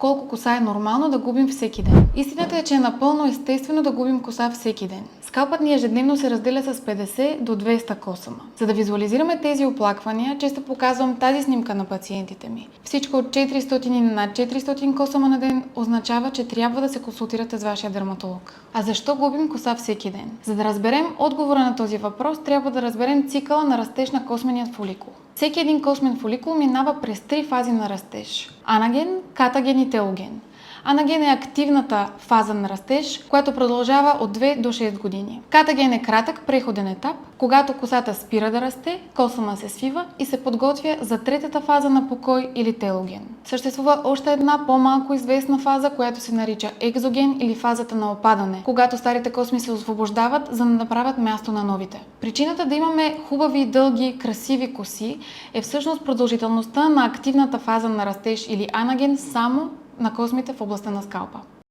Колко коса е нормално да губим всеки ден? Истината е, че е напълно естествено да губим коса всеки ден. Скалпът ни ежедневно се разделя с 50 до 200 косъма. За да визуализираме тези оплаквания, често показвам тази снимка на пациентите ми. Всичко от 400 и над 400 косъма на ден означава, че трябва да се консултирате с вашия дерматолог. А защо губим коса всеки ден? За да разберем отговора на този въпрос, трябва да разберем цикъла на растеж на косменият фоликул. Всеки един космен фоликул минава през 3 фази на растеж – анаген, катаген и телоген. Анаген е активната фаза на растеж, която продължава от 2 до 6 години. Катаген е кратък преходен етап, когато косата спира да расте, косъма се свива и се подготвя за третата фаза на покой или телоген. Съществува още една по-малко известна фаза, която се нарича екзоген или фазата на опадане, когато старите косми се освобождават, за да направят място на новите. Причината да имаме хубави, дълги, красиви коси е всъщност продължителността на активната фаза на растеж или анаген само на космите в областта на скалпа.